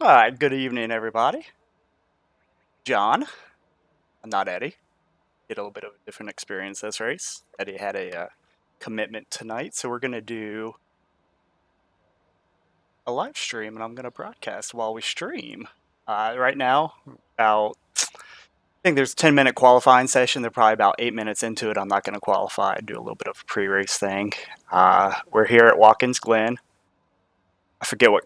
Good evening, everybody. John, not Eddie. Get a little bit of a different experience this race. Eddie had a commitment tonight, so we're going to do a live stream, and I'm going to broadcast while we stream. Right now, about I think there's a 10-minute qualifying session. They're probably about 8 minutes into it. I'm not going to qualify. Do a little bit of a pre-race thing. We're here at Watkins Glen. I forget what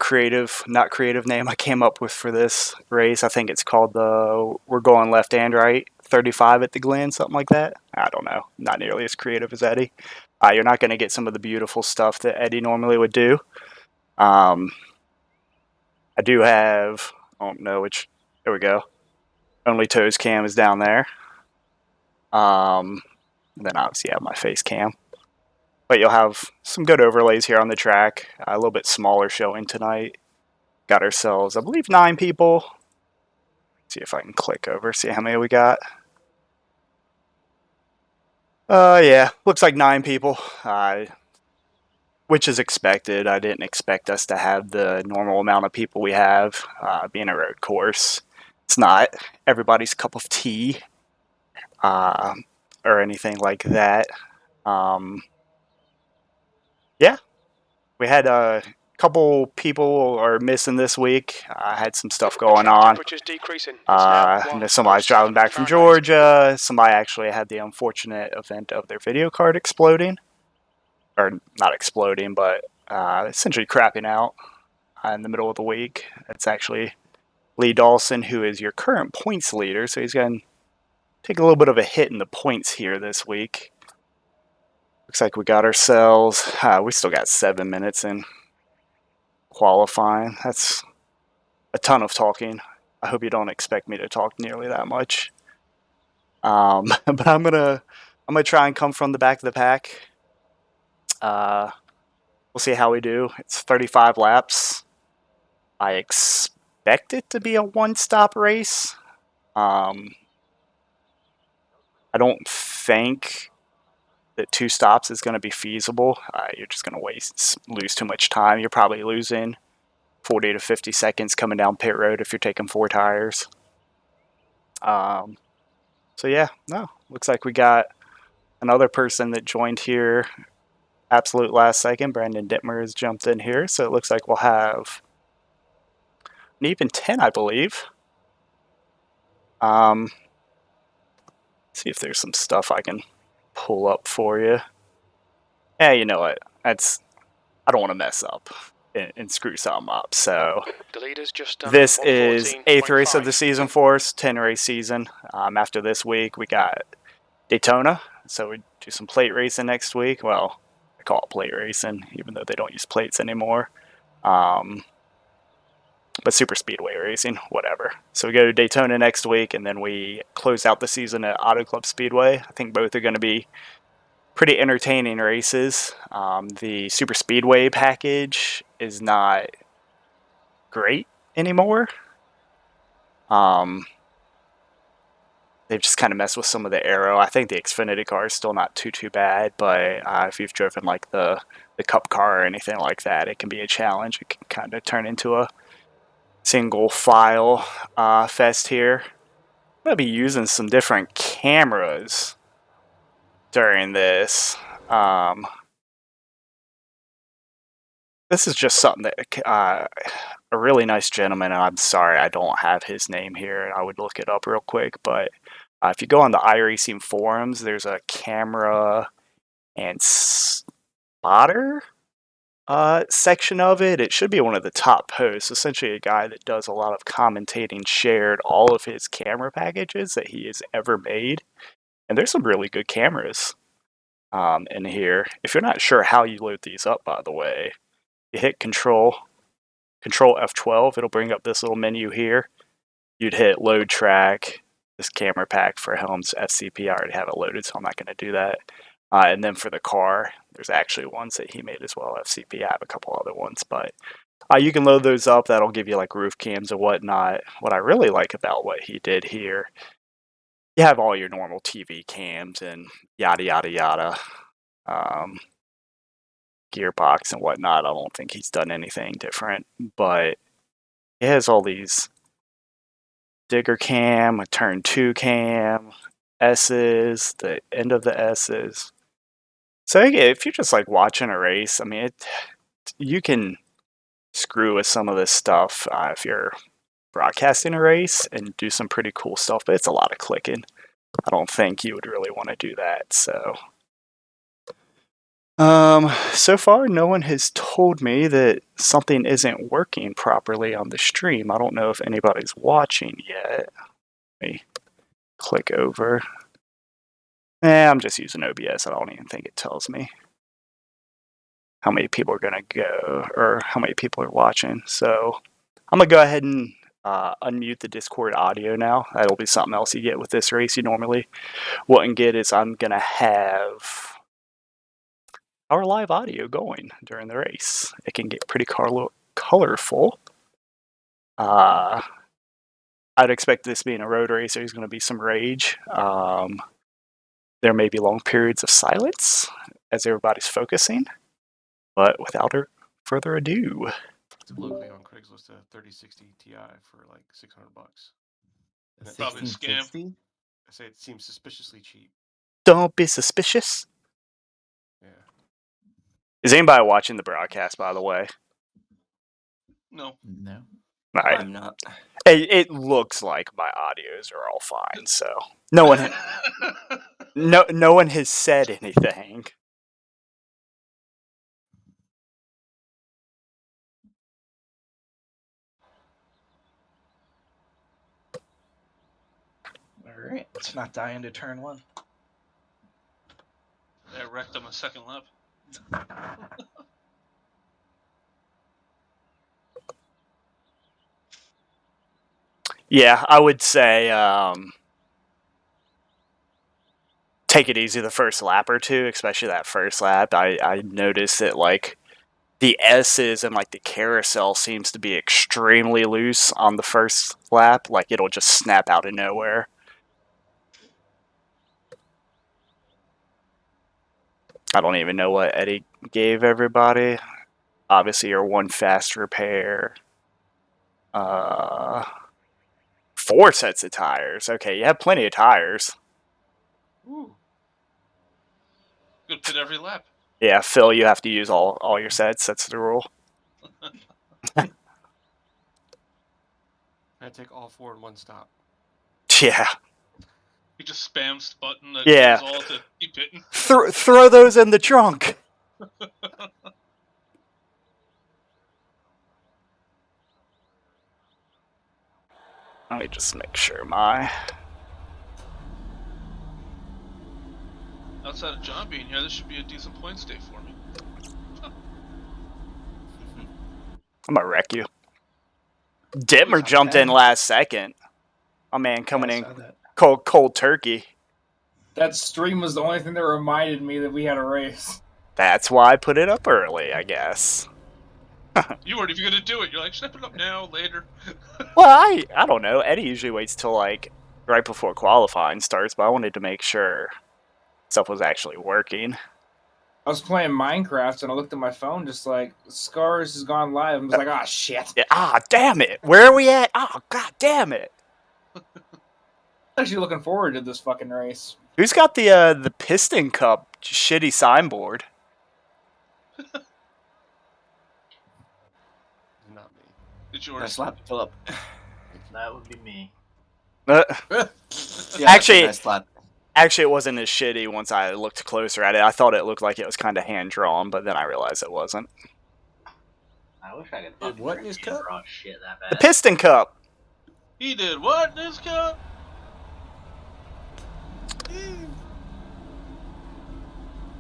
not creative name I came up with for this race. I think it's called the We're Going Left and Right 35 at the Glen, something like that. I don't know. Not nearly as creative as Eddie. You're not going to get some of the beautiful stuff that Eddie normally would do. I do have, I don't know which, there we go. Only Toes cam is down there. Then obviously I have my face cam. But you'll have some good overlays here on the track. A little bit smaller showing tonight. Got ourselves, I believe, 9 people. See if I can click over, see how many we got. Yeah, looks like 9 people, which is expected. I didn't expect us to have the normal amount of people we have, being a road course. It's not everybody's cup of tea, or anything like that. Yeah, we had a couple people are missing this week. I had some stuff going on. Somebody's driving back from Georgia. Somebody actually had the unfortunate event of their video card exploding. Or not exploding, but essentially crapping out in the middle of the week. It's actually Lee Dawson, who is your current points leader. So he's going to take a little bit of a hit in the points here this week. Looks like we got ourselves, we still got 7 minutes in qualifying. That's a ton of talking. I hope you don't expect me to talk nearly that much. But I'm gonna try and come from the back of the pack. We'll see how we do. It's 35 laps. I expect it to be a one-stop race. I don't think that 2 stops is going to be feasible. You're just going to lose too much time. You're probably losing 40 to 50 seconds coming down pit road if you're taking 4 tires. So yeah, no, looks like we got another person that joined here absolute last second. Brandon Dittmer has jumped in here, so it looks like we'll have an even 10, I believe. See if there's some stuff I can pull up for you. Yeah, you know what? I don't want to mess up and screw something up. So this is 8th race of the season for us, 10-race season. After this week, we got Daytona. So we do some plate racing next week. Well, I call it plate racing, even though they don't use plates anymore. But super speedway racing, whatever. So we go to Daytona next week, and then we close out the season at Auto Club Speedway. I think both are going to be pretty entertaining races. The super speedway package is not great anymore. They've just kind of messed with some of the aero. I think the Xfinity car is still not too bad, but if you've driven like the Cup car or anything like that, it can be a challenge. It can kind of turn into a single file fest here. I'm going to be using some different cameras during this. This is just something that a really nice gentleman, and I'm sorry I don't have his name here. I would look it up real quick, but if you go on the iRacing forums, there's a camera and spotter section of it. It should be one of the top posts. Essentially, a guy that does a lot of commentating shared all of his camera packages that he has ever made, and there's some really good cameras in here. If you're not sure how you load these up, by the way, you hit Control F12. It'll bring up this little menu here. You'd hit Load Track. This camera pack for Helm's FCP. I already have it loaded, so I'm not going to do that. And then for the car, there's actually ones that he made as well, FCP. I have a couple other ones, but you can load those up. That'll give you like roof cams and whatnot. What I really like about what he did here, you have all your normal TV cams and yada yada yada, gearbox and whatnot. I don't think he's done anything different, but It has all these digger cam, a turn 2 cam, S's, the end of the S's. So if you're just like watching a race, I mean, you can screw with some of this stuff if you're broadcasting a race and do some pretty cool stuff, but it's a lot of clicking. I don't think you would really want to do that. So far, no one has told me that something isn't working properly on the stream. I don't know if anybody's watching yet. Let me click over. I'm just using OBS. I don't even think it tells me how many people are going to go or how many people are watching. So I'm going to go ahead and unmute the Discord audio now. That'll be something else you get with this race you normally wouldn't get is I'm going to have our live audio going during the race. It can get pretty colorful. I'd expect this being a road race. There's going to be some rage. There may be long periods of silence as everybody's focusing, but without further ado. It's locally on Craigslist a 3060 Ti for like $600. Probably a scam. I say it seems suspiciously cheap. Don't be suspicious. Yeah. Is anybody watching the broadcast, by the way? No. No. All right. I'm not. It looks like my audios are all fine, so no one has said anything. All right, let's not die into turn one. I wrecked on my second lap. Yeah, I would say take it easy the first lap or two, especially that first lap. I noticed that like the S's and like the carousel seems to be extremely loose on the first lap. Like it'll just snap out of nowhere. I don't even know what Eddie gave everybody. Obviously, your one fast repair. 4 sets of tires. Okay, you have plenty of tires. Ooh. Good pit every lap. Yeah, Phil, you have to use all your sets. That's the rule. I take all 4 in one stop. Yeah. He just spams the button that Yeah. does all to keep hitting. Throw those in the trunk. Let me just make sure my... Outside of John being here, this should be a decent points day for me. I'm gonna wreck you. Dittmer jumped in last second. My man coming in cold turkey. That stream was the only thing that reminded me that we had a race. That's why I put it up early, I guess. You weren't even gonna do it. You're like, should I put it up now, later? Well, I don't know. Eddie usually waits till like right before qualifying starts, but I wanted to make sure stuff was actually working. I was playing Minecraft and I looked at my phone just like, Scars has gone live. I was like, ah, shit. Yeah, damn it. Where are we at? Oh, god damn it. I'm actually looking forward to this fucking race. Who's got the Piston Cup shitty signboard? Not me. Did yours? Nice lap, Philip. That would be me. Yeah, Actually, nice lap. Actually, it wasn't as shitty once I looked closer at it. I thought it looked like it was kind of hand-drawn, but then I realized it wasn't. I wish I could fucking what in his cup? draw shit that bad. The Piston Cup! He did what in his cup?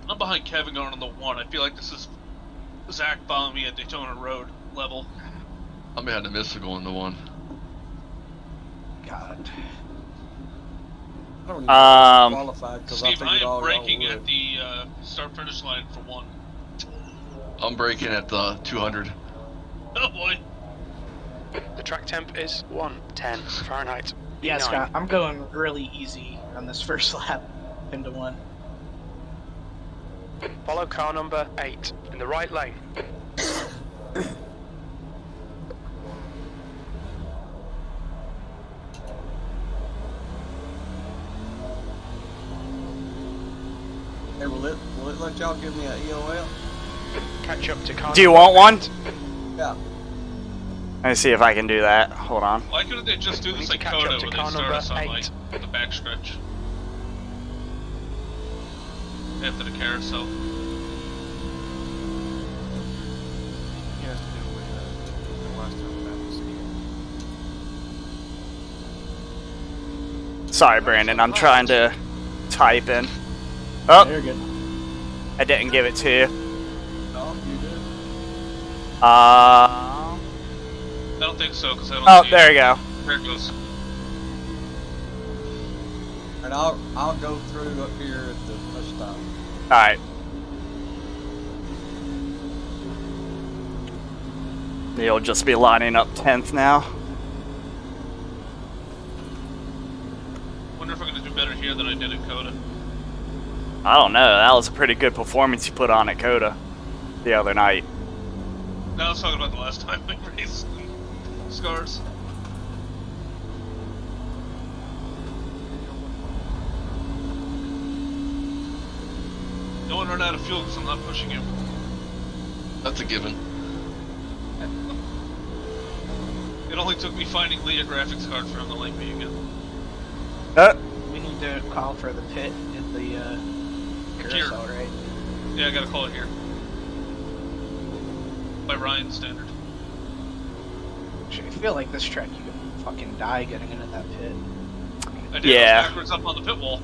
I'm behind Kevin going on the 1. I feel like this is Zach following me at Daytona Road level. I'm behind the missile going to 1. God. Steve, I am braking at the start-finish line for 1. I'm braking at the 200. Oh boy. The track temp is 110 Fahrenheit. Yeah, B9. Scott, I'm going really easy on this first lap into 1. Follow car number 8 in the right lane. Won't y'all give me an EOL? Catch up to Carnival. Do you want one? Yeah. Let me see if I can do that. Hold on. Why couldn't they just do We this need like to catch Coda up to where they car start number us on 8. like the backstretch after the carousel? He has to do with the last time that was Sorry, Brandon. I'm trying to type in. Oh, Very good. I didn't give it to you. No, you did. I don't think so, because I don't Oh, see there it. you go. There it goes. And I'll go through up here at the bus stop. All right. You'll just be lining up 10th now. Wonder if I'm gonna do better here than I did at Coda. I don't know. That was a pretty good performance you put on at Coda the other night. No, I was talking about the last time we raced Scars. No one run out of fuel because I'm not pushing you. That's a given. It only took me finding Lee a graphics card for him to like me again. We need to call for the pit in the carousel, right? Yeah, I gotta call it here. By Ryan's standard. I feel like this track you could fucking die getting into that pit. I did. Yeah. I was backwards up on the pit wall.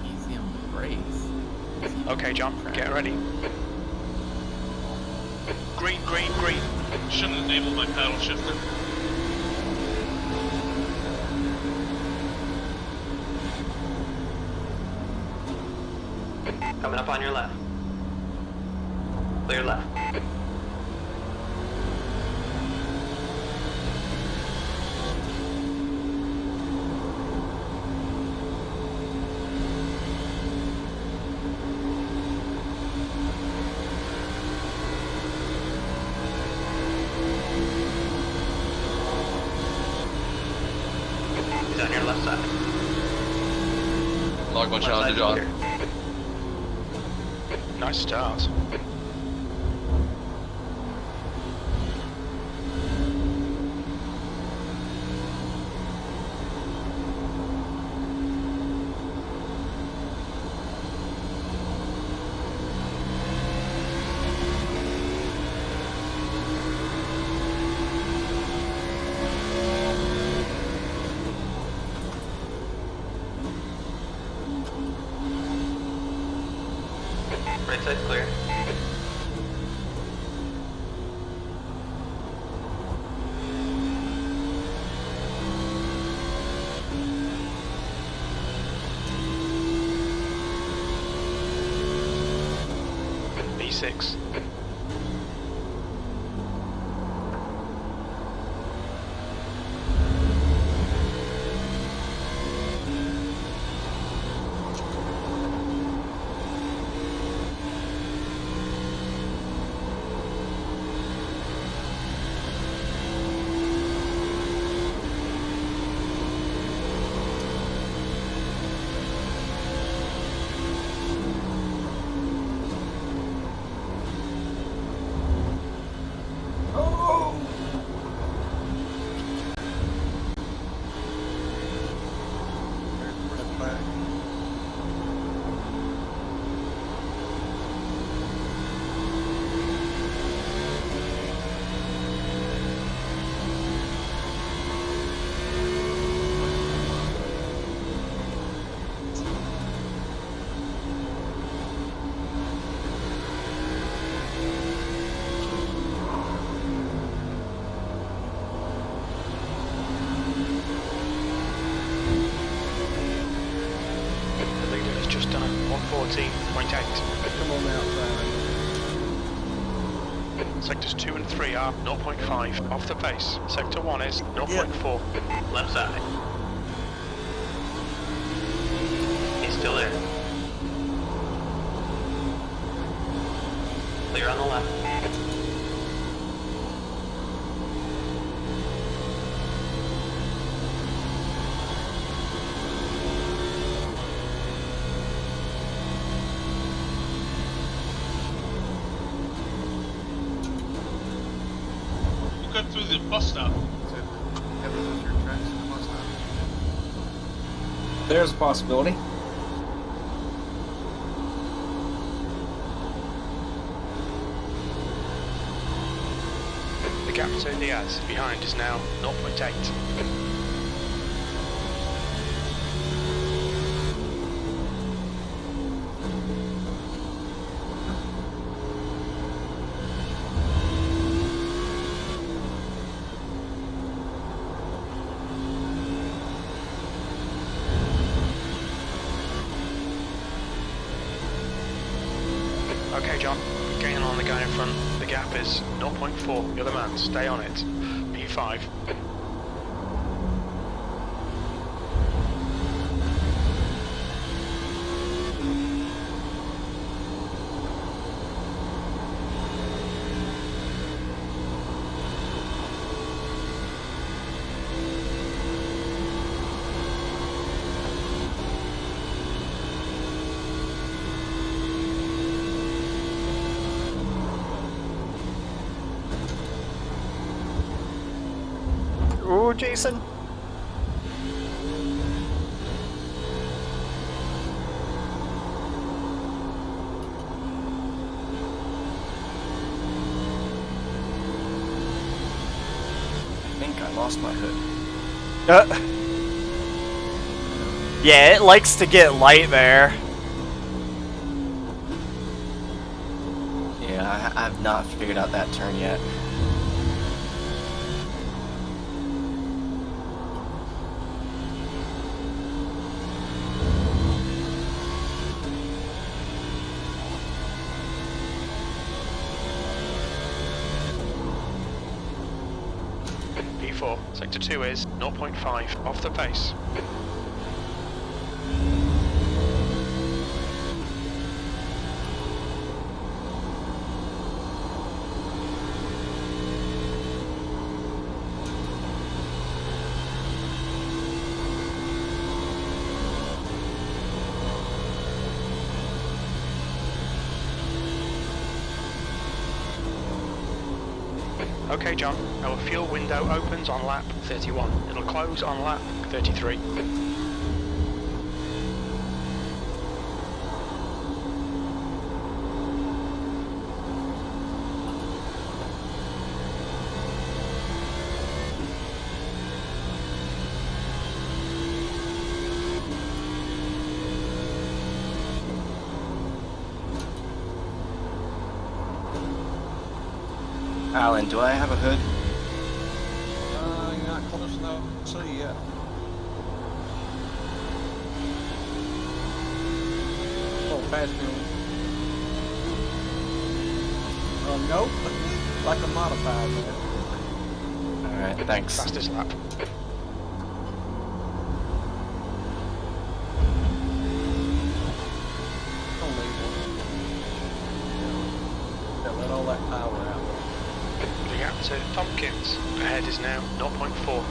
Easy on the brakes. Okay, John, get ready. Green, green, green. Shouldn't enable my paddle shifter. Coming up on your left. Clear left. He's on your left side. Log my Left challenge, side John. clear. Nice start. Right side clear. B6. The leader has just done a 114.8. Come on outside. Sectors 2 and 3 are 0.5 off the pace. Sector 1 is 0.4. Left side. He's still there. Clear on the left. Who got through the bus stop? There's a possibility. The gap to Diaz behind is now 0.8. Okay, John, gaining on the guy in front. The gap is 0.4. You're the man, stay on it. P5. Ooh, Jason. I think I lost my hood. Yeah, it likes to get light there. Yeah, I've not figured out that turn yet. P4. Sector 2 is 0.5 off the pace. Okay, John, our fuel window opens on lap 31. It'll close on lap 33. Alan, do I have a hood? You're not close enough to see yet. Oh, pass me. Nope. Like a modified, man. Alright, thanks. Fastest lap. Don't leave one. Yeah, let all that power out. The gap to Tompkins ahead is now 0.4.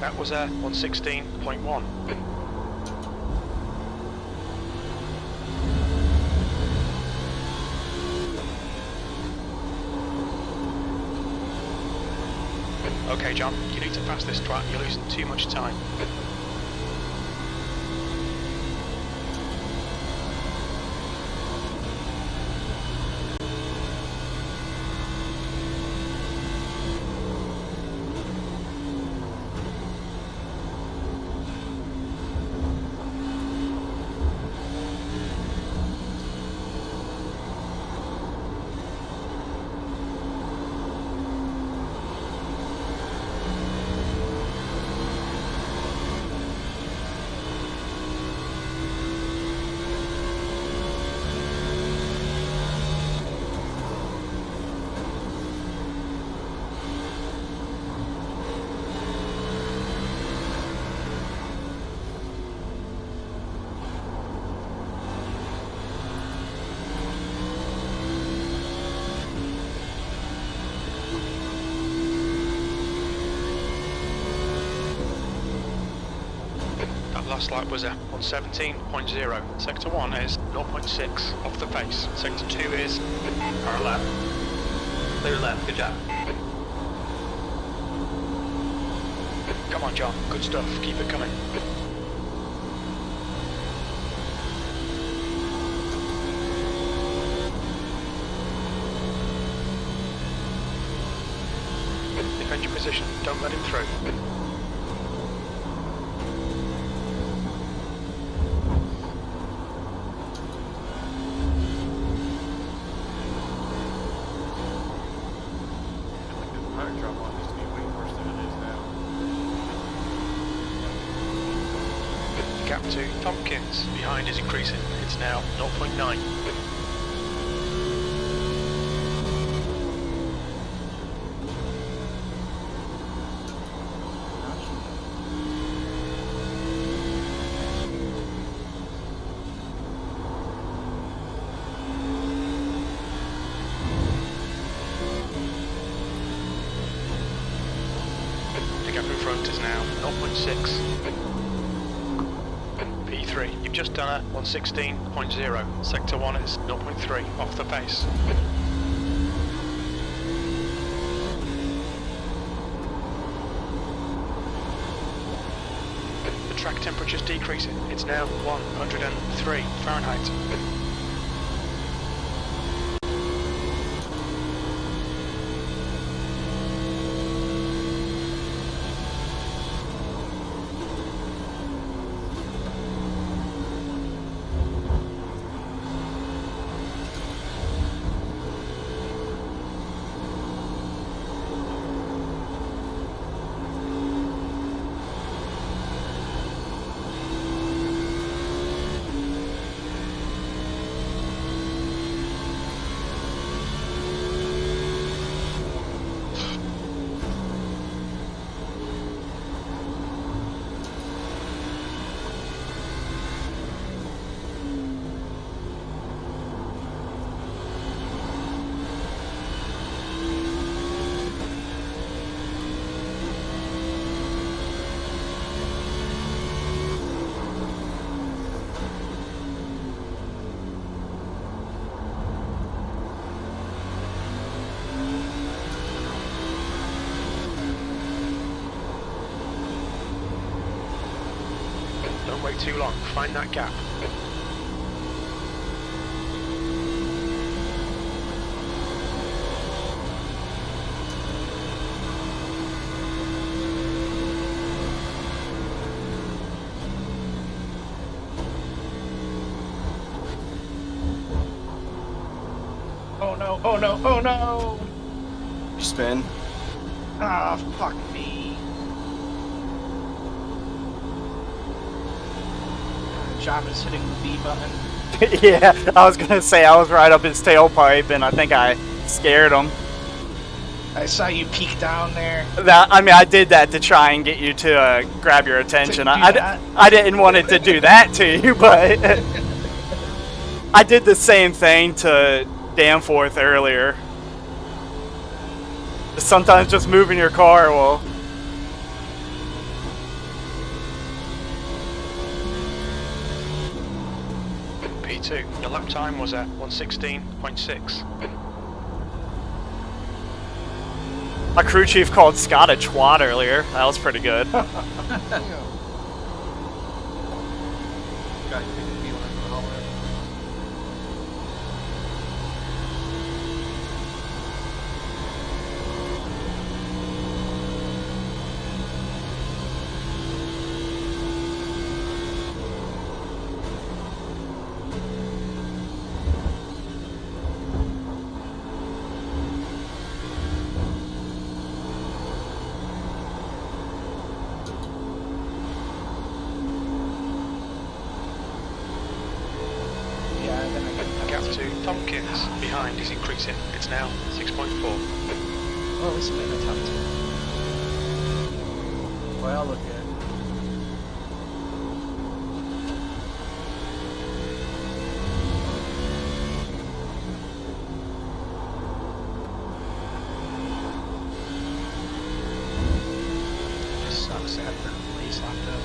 That was a 116.1. Okay, John, you need to pass this track. You're losing too much time. Last lap was a 117.0. Sector 1 is 0.6 off the pace. Sector 2 is our lap. Clear left, good job. Come on, John. Good stuff. Keep it coming. Defend your position. Don't let him through. Gap to Tompkins behind is increasing. It's now 0.9. The gap in front is now 0.6. P3, you've just done a 116.0. Sector 1 is 0.3 off the pace. The track temperature's decreasing. It's now 103 Fahrenheit. Don't wait too long. Find that gap. Oh no, oh no, oh no! You spin. Ah, fuck me. John is hitting the B button. Yeah, I was gonna say I was right up his tailpipe, and I think I scared him. I saw you peek down there. I did that to try and get you to grab your attention. I didn't want it to do that to you, but I did the same thing to Danforth earlier. Sometimes just moving your car will P2. Your lap time was at 1:16.6. My crew chief called Scott a twat earlier. That was pretty good. Gap to Tompkins behind is increasing. It's now 6.4. Well, it's a bit of a top two. Well, look at it. Just sucks to have third place locked up.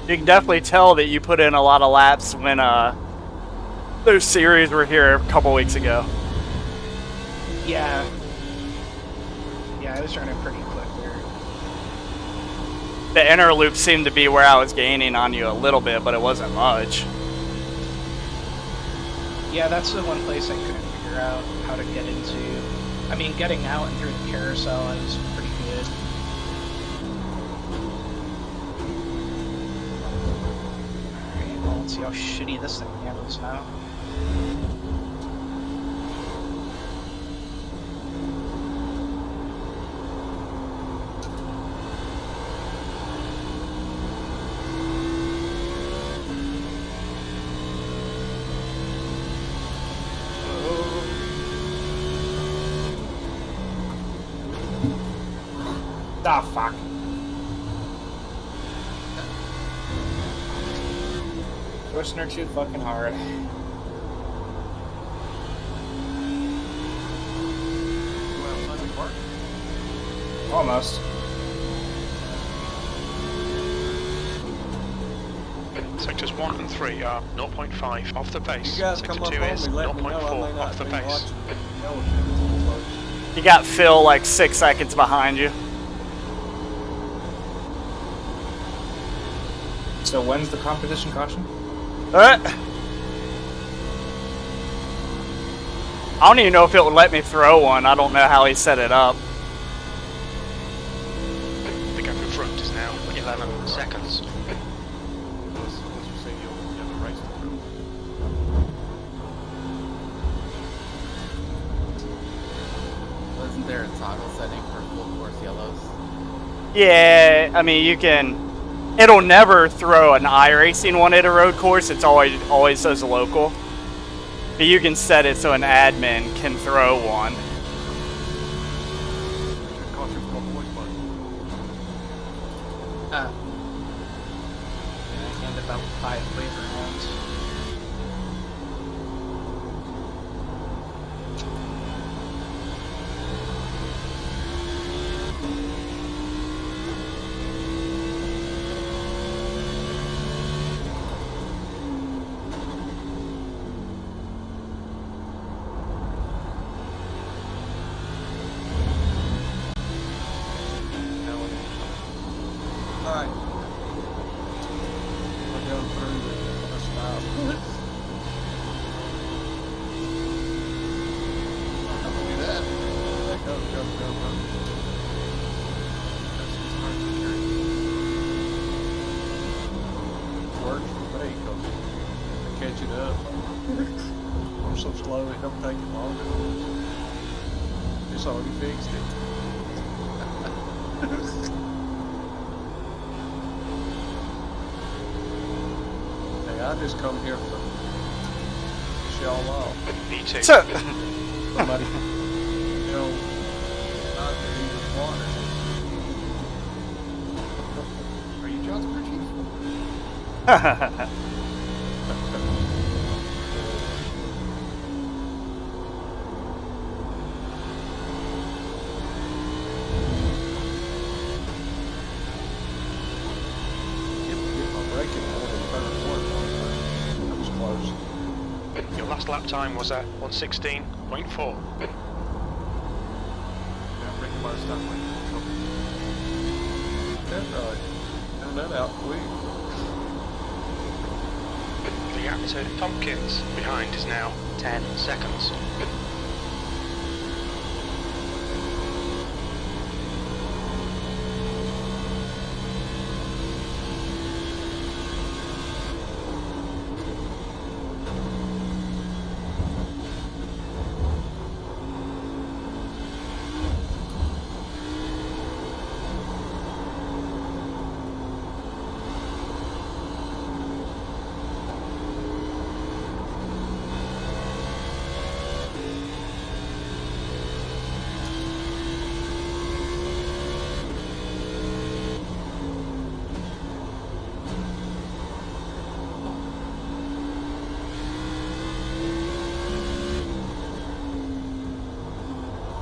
You can definitely tell that you put in a lot of laps when those series were here a couple weeks ago. Yeah. Yeah, I was running pretty quick there. The inner loop seemed to be where I was gaining on you a little bit, but it wasn't much. Yeah, that's the one place I couldn't figure out how to get into. I mean, getting out and through the carousel, I was pretty good. Alright, well, let's see how shitty this thing handles now. Ah, fuck. Pushing her too fucking hard. Almost. Sectors 1 and 3 are 0.5 off the pace. You guys Sector come up 2 on is me, let me know. I may 0.4 not off the be pace. watching. No, if it's close. You got Phil like 6 seconds behind you. So when's the competition caution? I don't even know if it would let me throw one. I don't know how he set it up. The gap in front is now 11 seconds. Unless you're saying you have the rights to prove. Wasn't there a toggle setting for full course yellows? Yeah, I mean, you can... It'll never throw an iRacing one at a road course. It's always says local. But you can set it so an admin can throw one. Cost you 4 points, bud. Yeah, I gained about 5 flavor rounds. Alright. We'll go through the style. Look at that. Yeah, go. Works for me, 'cause I catch it up. I'm so slow, it don't take it long. It's already fixed it. Hey, I just come here for show off. B2. Somebody, you know, not to be with water. Are you John's crew chief? That was close. Your last lap time was at 1:16.4. Yeah, Ricky might have stopped like That's right. Found that out quick. The gap to Tompkins behind is now 10 seconds.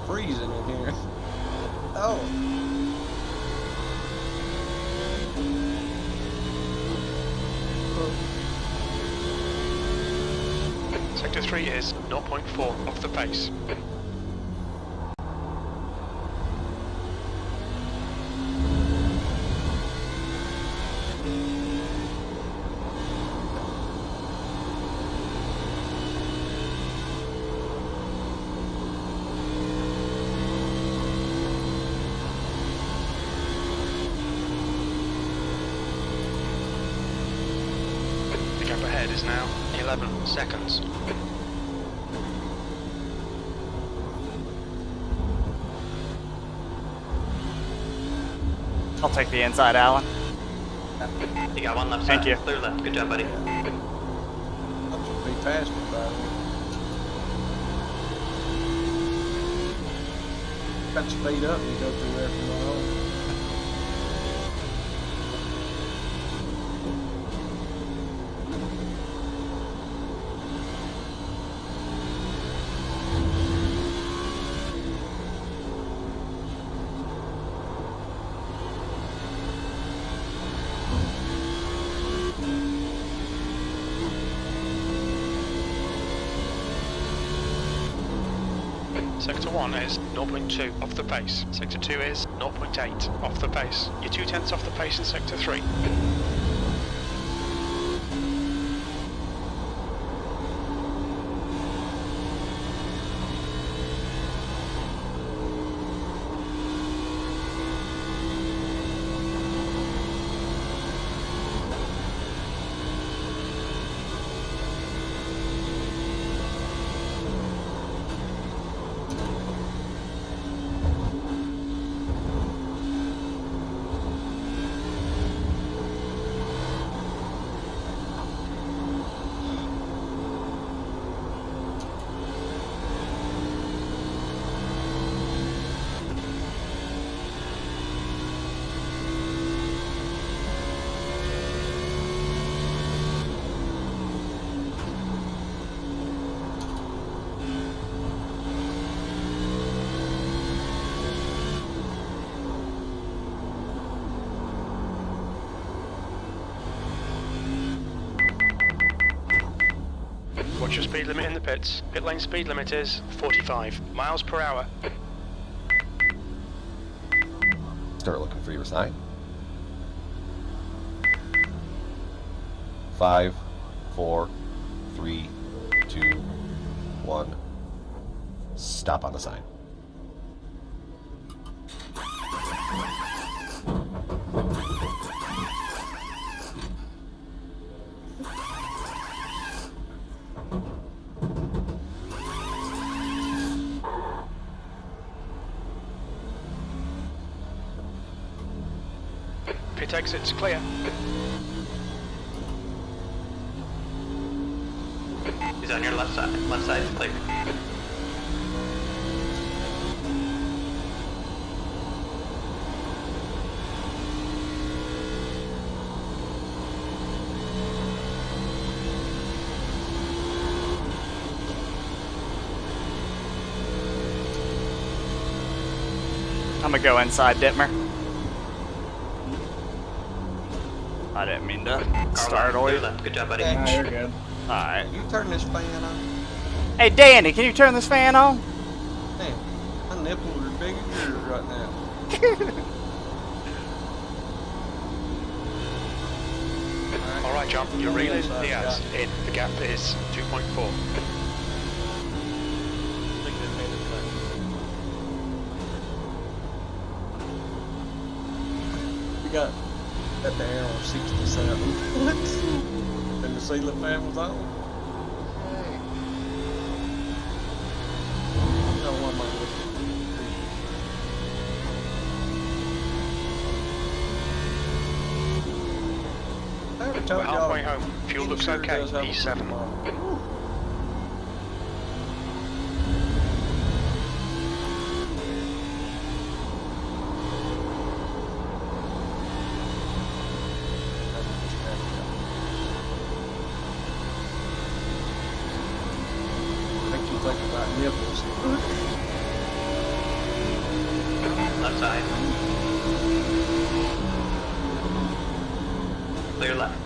Freezing in here. Oh. Sector 3 is 0.4 off the pace. The gap ahead is now 11 seconds. I'll take the inside, Alan. You got one left Thank side. you. Clear left. Good job, buddy. That should be faster, by the way. Got to speed up and you go through there from now on. Sector 1 is 0.2 off the pace. Sector 2 is 0.8 off the pace. You're 0.2 off the pace in Sector 3. Watch your speed limit in the pits. Pit lane speed limit is 45 miles per hour. Start looking for your sign. 5, 4, 3, 2, 1. Stop on the sign. Pit exit's clear. He's on your left side. Left side is clear. I'm gonna go inside, Dittmer. I didn't mean to startle you. Good job, buddy. Nah, you're good. Alright. You turn this fan on. Hey, Danny, can you turn this fan on? Man, my nipples are big as yours right now. All right, John, you're reeling Diaz in. The gap is 2.4. We got at the air on 67. What? And the ceiling fan was on. No one might look We're halfway home. Fuel looks okay. P7. Make you think about nipples. Left side. Clear left.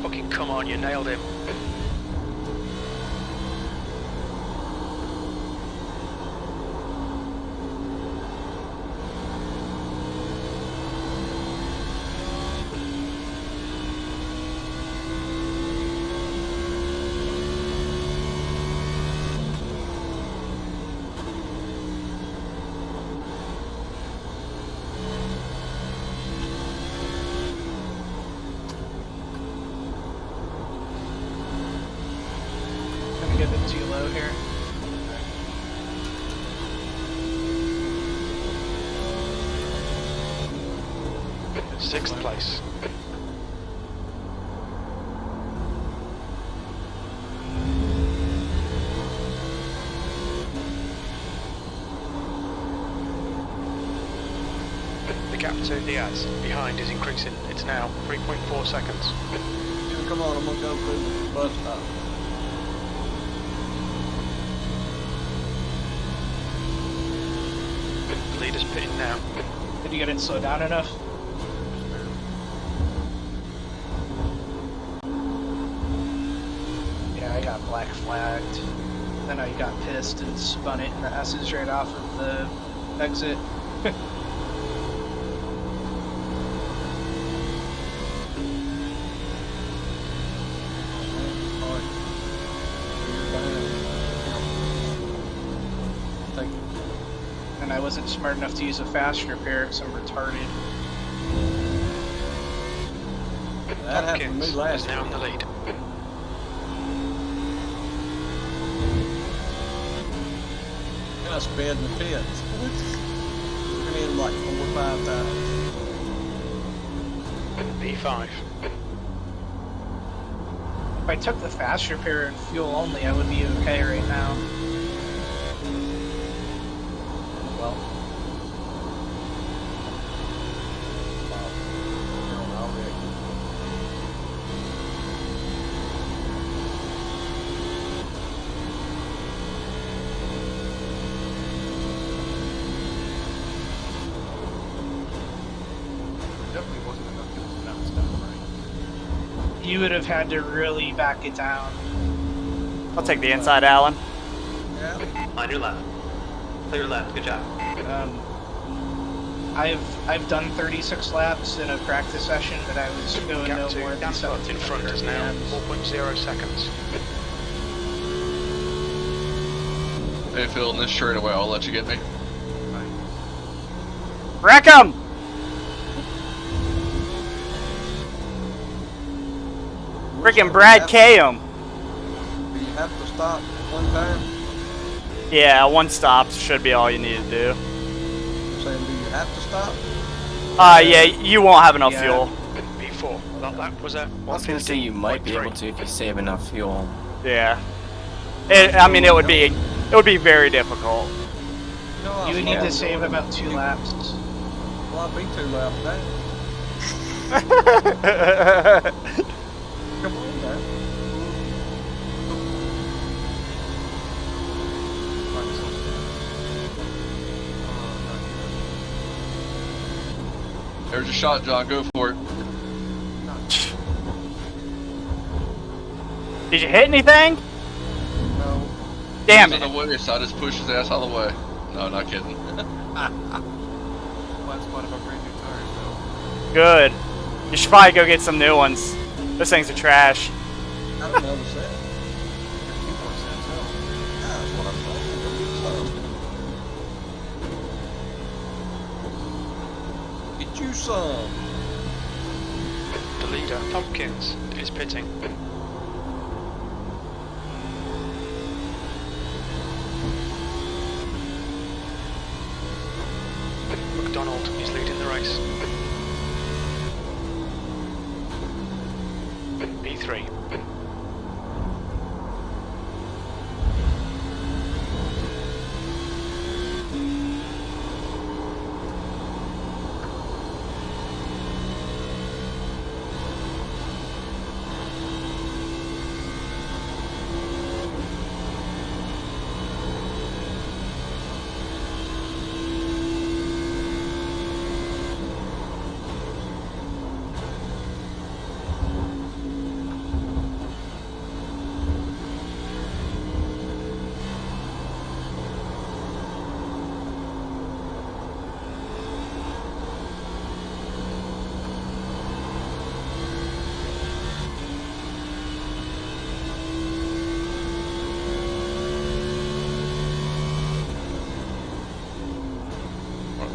Fucking come on, you nailed him. Gonna get a bit too low here. Sixth place. The gap to Diaz behind is increasing. It's now 3.4 seconds. Come on, I'm gonna go through the bus stop. The leader's pitting now. Did you get it slowed down enough? Yeah, I got black flagged. Then I got pissed and spun it in the S's right off of the exit. And I wasn't smart enough to use a fast repair because I'm retarded. That happened to me last is now in the lead. I sped in the pits. Went in like 4 or 5 times. P5. If I took the fast repair and fuel only, I would be okay right now. Well. Definitely wasn't enough fuel to that was done, right? You would have had to really back it down. I'll take the inside, Alan. Yeah. On your left. Clear left. Good job. I've done 36 laps in a practice session, but I was going Gap no to more than in 1700 front is now RPMs. 4.0 seconds. Hey, Phil, in this straightaway, I'll let you get me. Wreck 'em! Freaking Brad K 'em. Do you have to stop one time? Yeah, one stop should be all you need to do. I'm saying, do you have to stop? Yeah, you won't have enough fuel. P4. That lap was at I was gonna say you might be able to if you save enough fuel. Yeah. I mean, it would be very difficult. No, You would need to save about 2 laps. Well, I'll be 2 laps now. Come on, man. There's a shot, John. Go for it. Did you hit anything? No. Damn He's it. in the way, so I just pushed his ass out of the way. No, not kidding. Flat spot of our brand new tires, though. Good. You should probably go get some new ones. Those things are trash. I don't know what's that. Newport cents, hell. That's what I'm saying. Go get you some. The leader, Tompkins, is pitting. McDonald is leading the race. P3.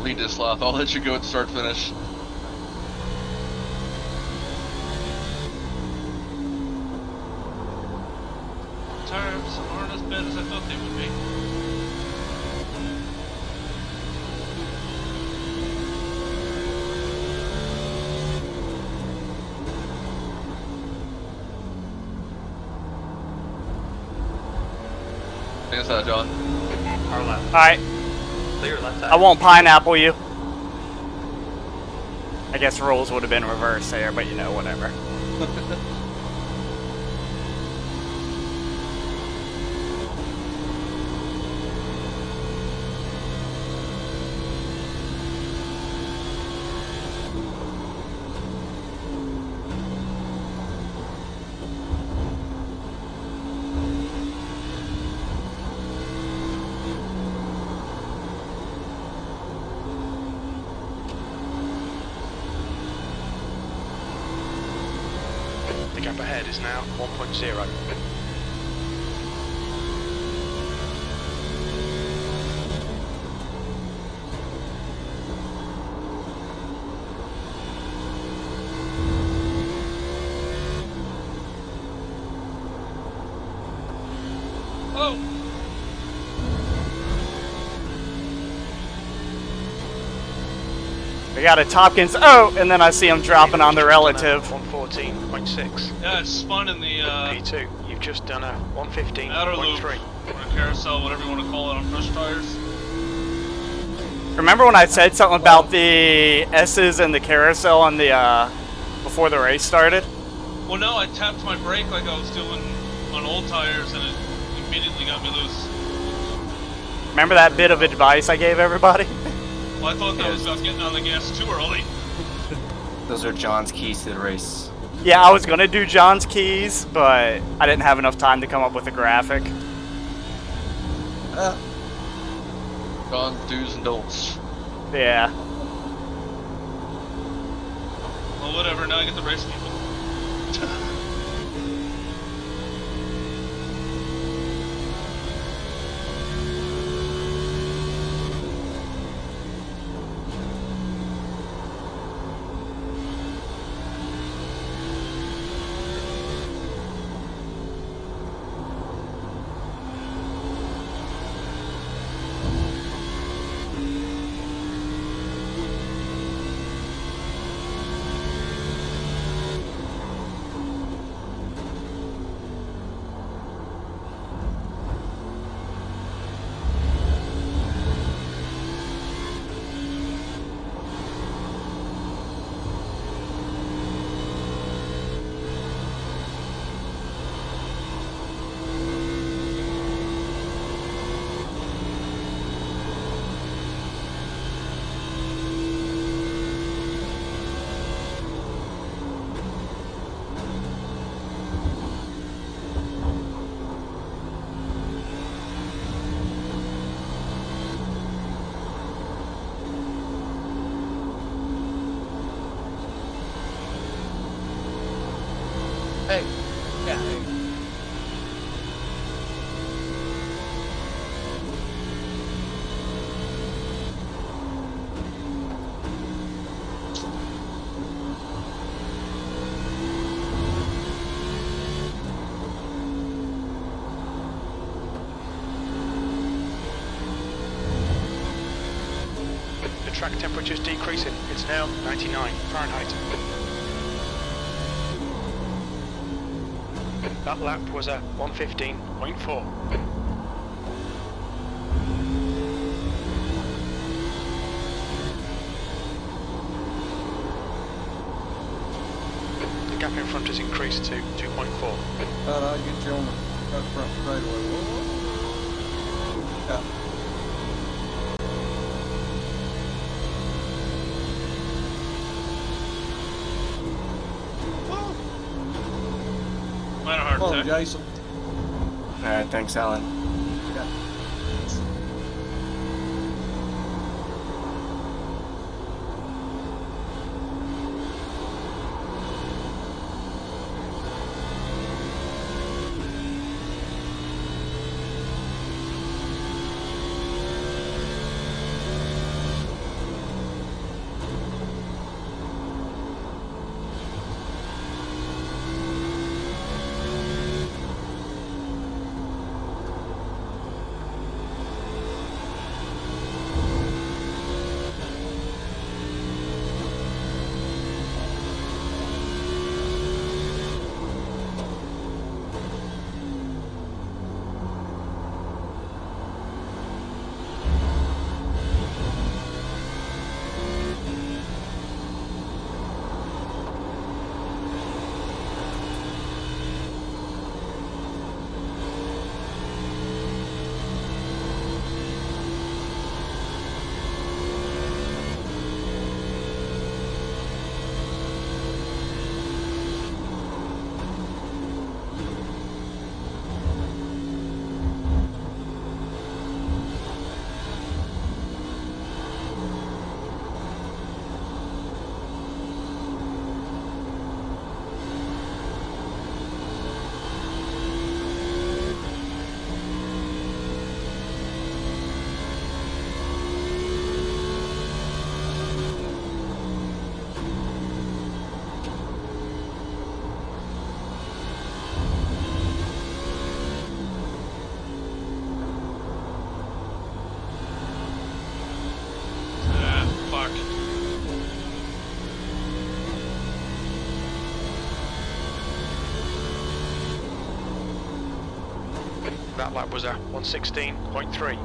Lead this lap. I'll let you go at start finish. Tires aren't as bad as I thought they would be. Thanks, John. Our left. Alright. Clear left side. I won't pineapple you. I guess rules would have been reversed there, but you know, whatever. The gap ahead is now 1.0. Oh! We got a Tompkins. Oh, and then I see him dropping on the relative. 114.6. Yeah, it's spun in the P2, you've just done a outer loop, 115.3. or carousel, whatever you want to call it, on fresh tires. Remember when I said something about the S's and the carousel on the before the race started? Well, no, I tapped my brake like I was doing on old tires, and it immediately got me loose. Remember that bit of advice I gave everybody? Well, I thought that was about getting on the gas too early. Those are John's keys to the race. Yeah, I was gonna do John's keys, but I didn't have enough time to come up with a graphic. John, do's and don'ts. Yeah. Well, whatever, now I get the race people. Hey, yeah. Hey. The track temperature is decreasing. It's now 99 Fahrenheit. That lap was a 1:15.4. The gap in front has increased to 2.4. I'll get you on the front straightaway. Yeah. Not a heart Come on, attack. Jason. Alright, thanks, Alan. Yeah. Fuck. That lap was a 1:16.3.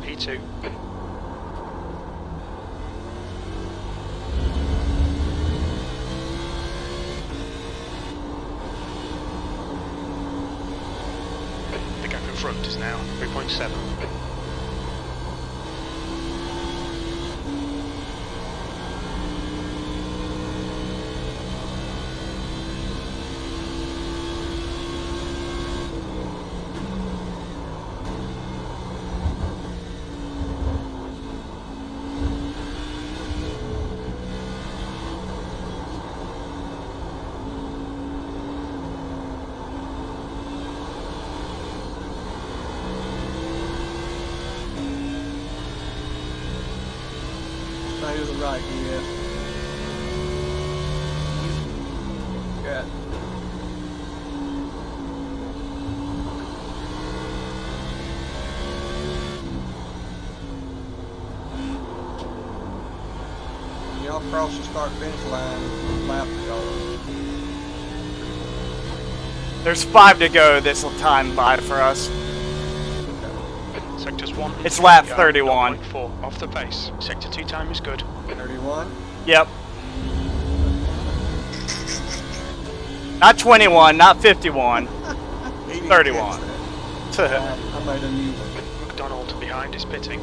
P2. The gap in front is now 3.7. right, yeah. Yeah. Y'all cross the start finish line, lap y'all. There's 5 to go this time by for us. Sectors 1. It's lap 31. 0.4 off the pace. Sector 2 time is good. 31? Yep. Not 21, not 51. 31. I made a new one. McDonald behind is pitting.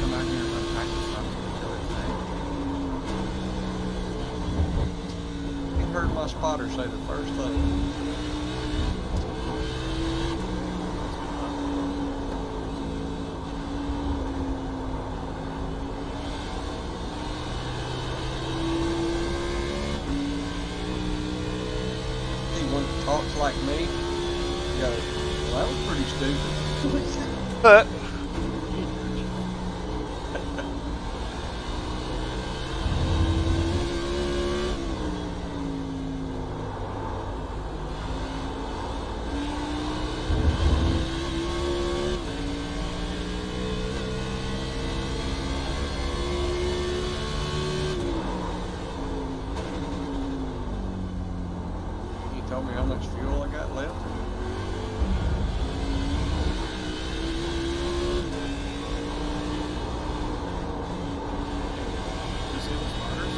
Come out here and run practice runs with each other tonight. You heard my spotter say the first thing. Anyone who talks like me, goes, well, that was pretty stupid. You told me how much fuel I got left. Disable starters.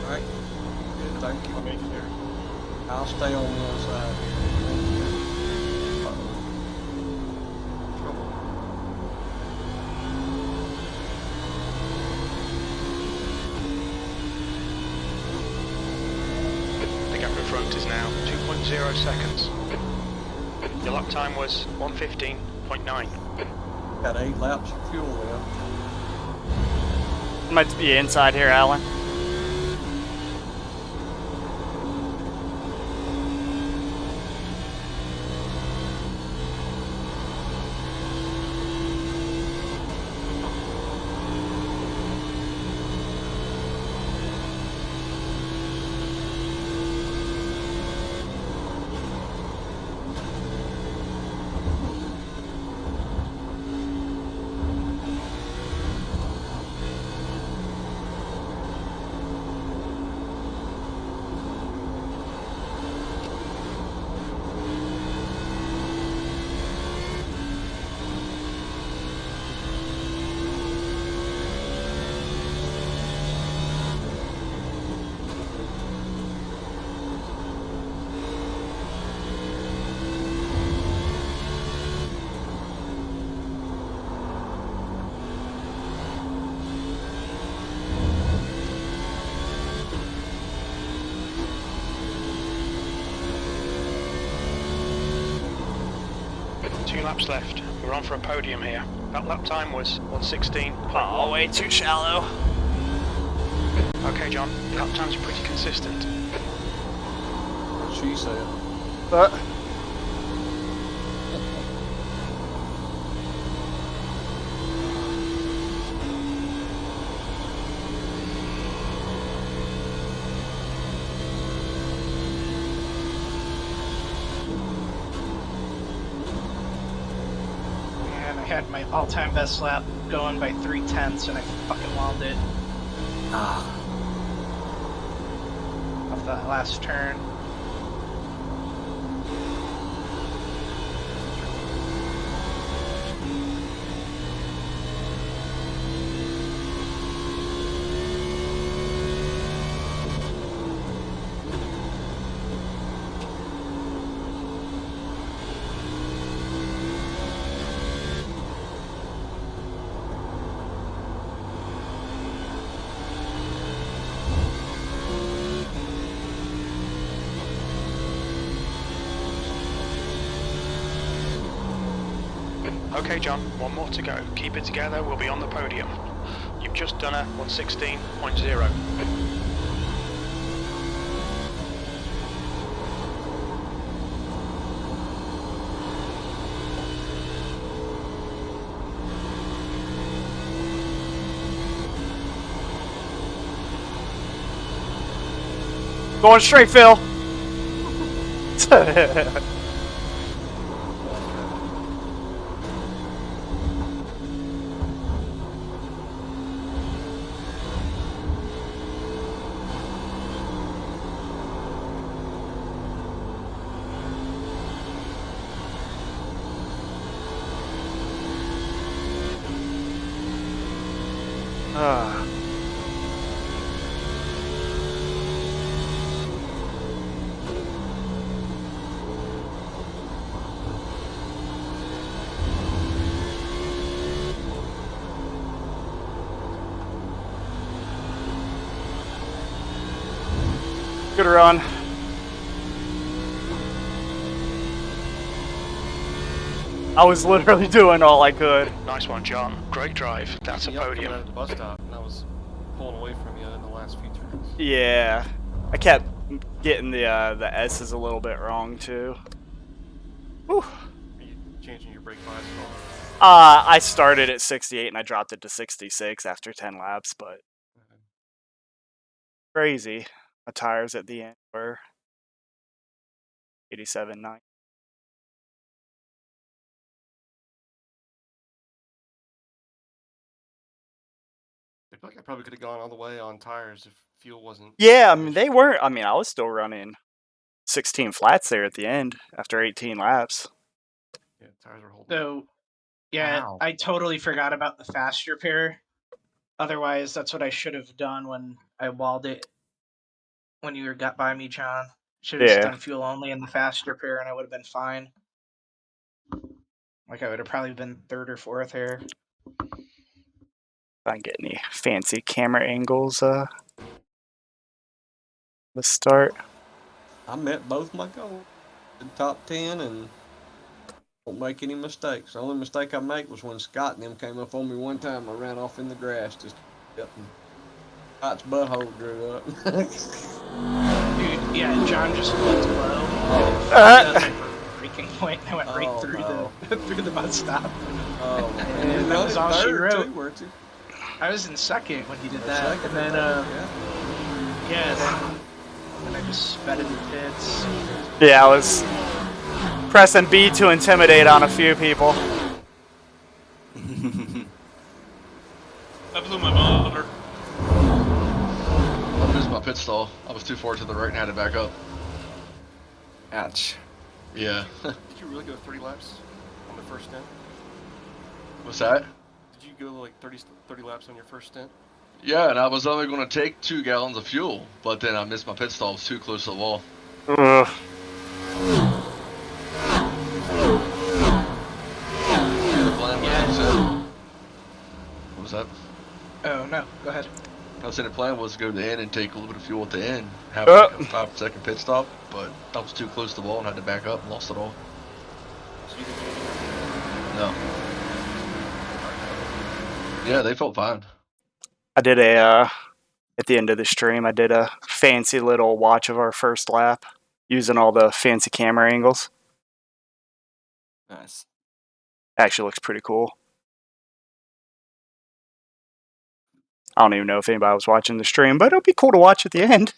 Alright. Good, thank you. I'll make it there. I'll stay on the other side here. The gap in front is now 2.0 seconds. Your lap time was 1:15.9. Got 8 laps of fuel left. Might be inside here, Alan. Two laps left. We're on for a podium here. That lap time was 1:16. Oh, way too shallow. Okay, John. Lap times are pretty consistent. What she said. And I had my all-time best lap going by 3/10 and I fucking walled it. Off that last turn. Okay, John, one more to go. Keep it together, we'll be on the podium. You've just done a 116.0. Going straight, Phil. Good run. I was literally doing all I could. Nice one, John. Great drive. That's a podium. At the bus stop, and I was pulling away from you in the last few turns. Yeah, I kept getting the S's a little bit wrong too. Whew. Are you changing your brake bias at all? I started at 68 and I dropped it to 66 after 10 laps, but crazy. My tires at the end were 87.9. I feel like I probably could have gone all the way on tires if fuel wasn't. Yeah, I mean they weren't. I mean I was still running 16 flats there at the end after 18 laps. Yeah, tires were holding. So, yeah, Wow. I totally forgot about the fast repair. Otherwise, that's what I should have done when I walled it when you got by me, John. Should have just Yeah. done fuel only in the fast repair, and I would have been fine. Like I would have probably been third or fourth here. If I can get any fancy camera angles, let's start. I met both my goals. The top 10 and don't make any mistakes. The only mistake I made was when Scott and them came up on me one time. I ran off in the grass just up and Scott's butthole drew up. Dude, yeah, John just flipped low. Uh. Breaking point. I went right through no. the through the bus stop. Oh, And that was all she wrote. Too, weren't you? I was in second when he did that, Second, and then yeah. then I just sped in the pits. Yeah, I was pressing B to intimidate on a few people. That blew my motor. I missed my pit stall. I was too far to the right and had to back up. Ouch. Yeah. Did you really go 30 laps on the first stint? What's that? Did you go like 30 laps on your first stint? Yeah, and I was only going to take 2 gallons of fuel, but then I missed my pit stall. I was too close to the wall. Ugh. What was that? Oh no, go ahead. I was saying the plan was to go to the end and take a little bit of fuel at the end, have like a 5-second pit stop, but I was too close to the wall and had to back up and lost it all. So you didn't change it? No. Yeah, they felt fine. I did at the end of the stream, I did a fancy little watch of our first lap using all the fancy camera angles. Nice. Actually looks pretty cool. I don't even know if anybody was watching the stream, but it'll be cool to watch at the end.